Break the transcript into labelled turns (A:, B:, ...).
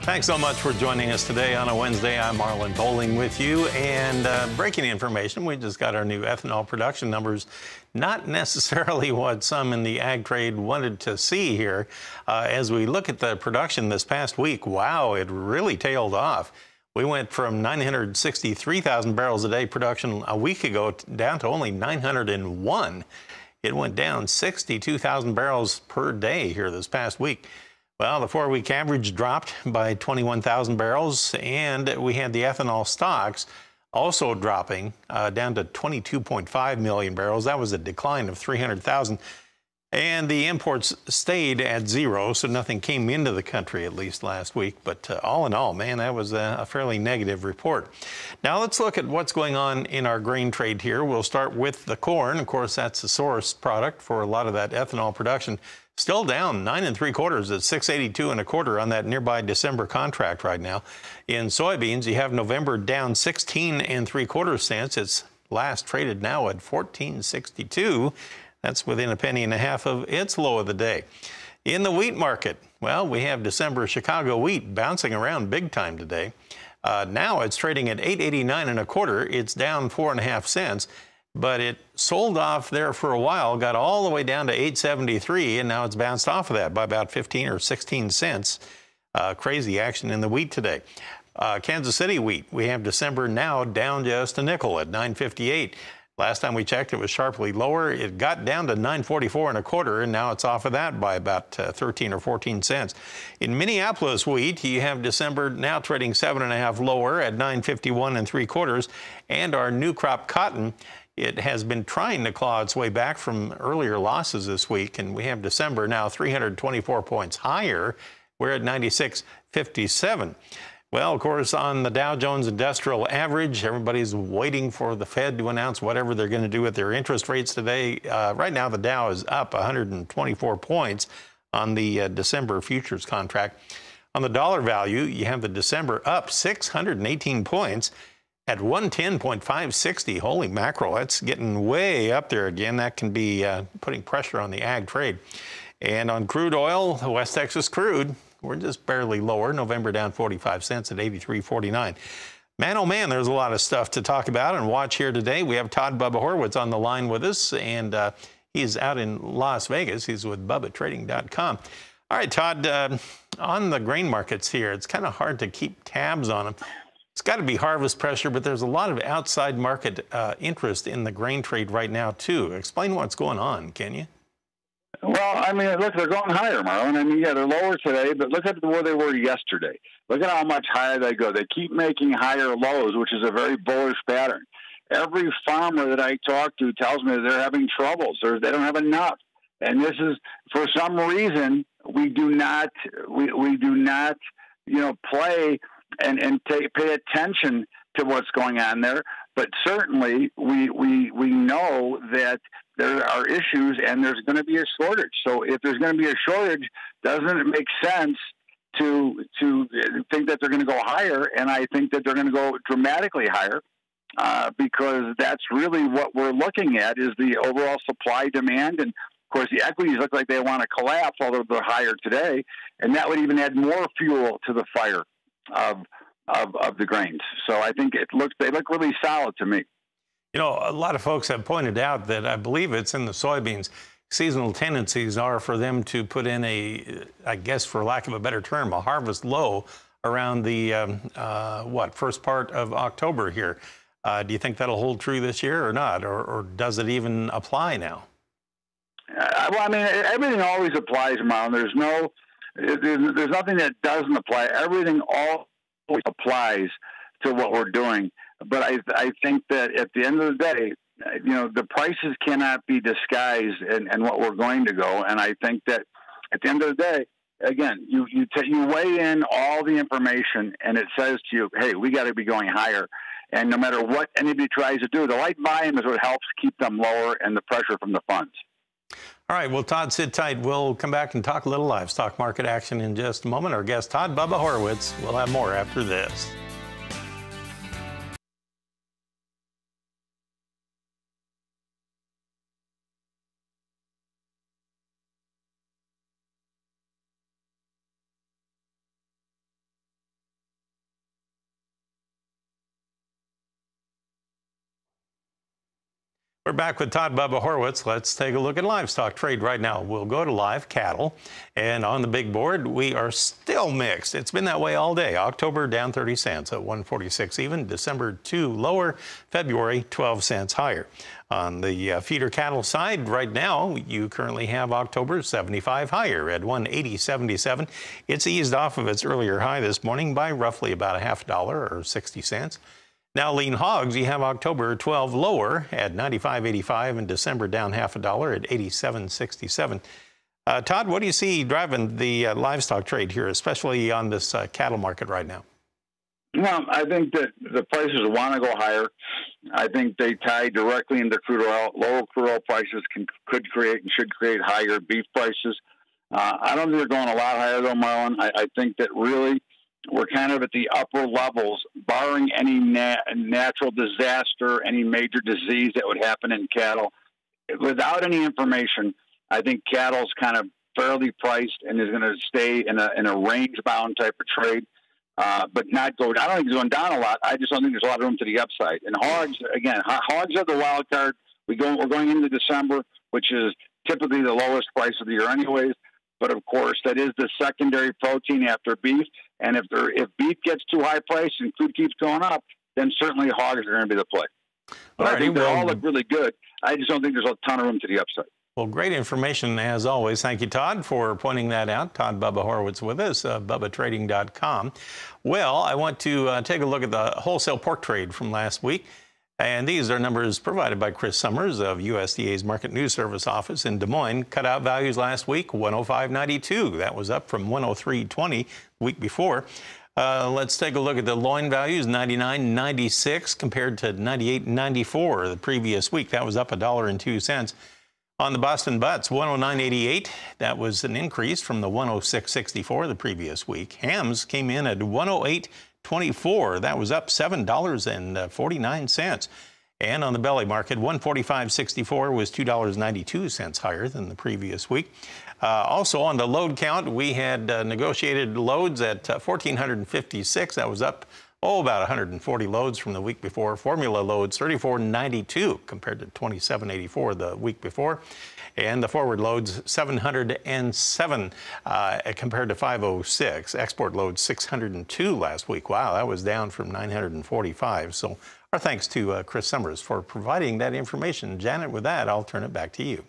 A: Thanks so much for joining us today on a Wednesday. I'm Marlon Bowling with you. And breaking information, we just got our new ethanol production numbers. Not necessarily what some in the ag trade wanted to see here. As we look at the production this past week, wow, it really tailed off. We went from 963,000 barrels a day production a week ago down to only 901. It went down 62,000 barrels per day here this past week. Well, the 4-week average dropped by 21,000 barrels, and we had the ethanol stocks also dropping down to 22.5 million barrels. That was a decline of 300,000. And the imports stayed at zero, so nothing came into the country, at least last week. But all in all, man, that was a fairly negative report. Now let's look at what's going on in our grain trade here. We'll start with the corn. Of course, that's the source product for a lot of that ethanol production. Still down 9 3/4 at 682 1/4 on that nearby December contract right now. In soybeans, you have November down 16 3/4 cents. It's last traded now at 14.62. That's within a penny and a half of its low of the day. In the wheat market, well, we have December Chicago wheat bouncing around big time today. Now it's trading at 889 1/4. It's down 4.5 cents. But it sold off there for a while, got all the way down to 873, and now it's bounced off of that by about 15 or 16 cents. Crazy action in the wheat today. Kansas City wheat, we have December now down just a nickel at 958. Last time we checked, it was sharply lower. It got down to 944 1/4, and now it's off of that by about 13 or 14 cents. In Minneapolis wheat, you have December now trading 7.5 lower at 951 3/4, and our new crop cotton, it has been trying to claw its way back from earlier losses this week, and we have December now 324 points higher. We're at 96.57. Well, of course, on the Dow Jones Industrial Average, everybody's waiting for the Fed to announce whatever they're going to do with their interest rates today. Right now, the Dow is up 124 points on the December futures contract. On the dollar value, you have the December up 618 points. At 110.560, holy mackerel, that's getting way up there again. That can be putting pressure on the ag trade. And on crude oil, West Texas crude, we're just barely lower. November down 45 cents at 83.49. Man, oh man, there's a lot of stuff to talk about and watch here today. We have Todd Bubba Horwitz on the line with us, and he's out in Las Vegas. He's with BubbaTrading.com. All right, Todd, on the grain markets here, it's kind of hard to keep tabs on them. It's got to be harvest pressure, but there's a lot of outside market interest in the grain trade right now, too. Explain what's going on, can you?
B: Well, I mean, look, they're going higher, Marlon. I mean, yeah, they're lower today, but look at where they were yesterday. Look at how much higher they go. They keep making higher lows, which is a very bullish pattern. Every farmer that I talk to tells me that they're having troubles. They don't have enough. And this is, for some reason, we do not, play and pay attention to what's going on there. But certainly we know that there are issues and there's going to be a shortage. So if there's going to be a shortage, doesn't it make sense to think that they're going to go higher? And I think that they're going to go dramatically higher because that's really what we're looking at is the overall supply demand. And of course, the equities look like they want to collapse, although they're higher today. And that would even add more fuel to the fire of the grains. So I think they look really solid to me.
A: You know, a lot of folks have pointed out that I believe it's in the soybeans. Seasonal tendencies are for them to put in I guess for lack of a better term, a harvest low around the, first part of October here. Do you think that'll hold true this year or not? Or does it even apply now?
B: Well, I mean, everything always applies, Marlon. There's nothing that doesn't apply. Everything always applies to what we're doing. But I think that at the end of the day, the prices cannot be disguised and what we're going to go. And I think that at the end of the day, again, you weigh in all the information and it says to you, hey, we got to be going higher. And no matter what anybody tries to do, the light volume is what helps keep them lower and the pressure from the funds.
A: All right, well, Todd, sit tight. We'll come back and talk a little livestock market action in just a moment. Our guest, Todd Bubba Horwitz. We'll have more after this. We're back with Todd Bubba Horwitz. Let's take a look at livestock trade right now. We'll go to live cattle, and on the big board, we are still mixed. It's been that way all day. October down 30 cents at 146 even. December 2 lower. February 12 cents higher. On the feeder cattle side, right now, you currently have October 75 higher at 180.77. It's eased off of its earlier high this morning by roughly about a half dollar or 60 cents. Now, lean hogs, you have October 12 lower at 95.85 and December down half a dollar at 87.67. Todd, what do you see driving the livestock trade here, especially on this cattle market right now?
B: Well, I think that the prices want to go higher. I think they tie directly into crude oil. Lower crude oil prices could create and should create higher beef prices. I don't think they're going a lot higher, though, Marlon. I think that really we're kind of at the upper levels, barring any natural disaster, any major disease that would happen in cattle. Without any information, I think cattle's kind of fairly priced and is going to stay in a range-bound type of trade, but not go. I don't think it's going down a lot. I just don't think there's a lot of room to the upside. And hogs, again, hogs are the wild card. We're going into December, which is typically the lowest price of the year, anyways. But of course, that is the secondary protein after beef. And if beef gets too high priced and food keeps going up, then certainly hogs are going to be the play. But I think they all look really good. I just don't think there's a ton of room to the upside.
A: Well, great information as always. Thank you, Todd, for pointing that out. Todd Bubba Horwitz with us, BubbaTrading.com. Well, I want to take a look at the wholesale pork trade from last week. And these are numbers provided by Chris Summers of USDA's Market News Service office in Des Moines. Cutout values last week, 105.92. That was up from 103.20 the week before. Let's take a look at the loin values, 99.96 compared to 98.94 the previous week. That was up $1.02. On the Boston butts, 109.88. That was an increase from the 106.64 the previous week. Hams came in at 108.24. That was up $7.49. And on the belly market, 145.64 was $2.92 higher than the previous week. Also on the load count, we had negotiated loads at 1,456. That was up about 140 loads from the week before. Formula loads 34.92 compared to 27.84 the week before. And the forward loads 707 compared to 506. Export loads 602 last week. Wow, that was down from 945. So our thanks to Chris Summers for providing that information. Janet, with that, I'll turn it back to you.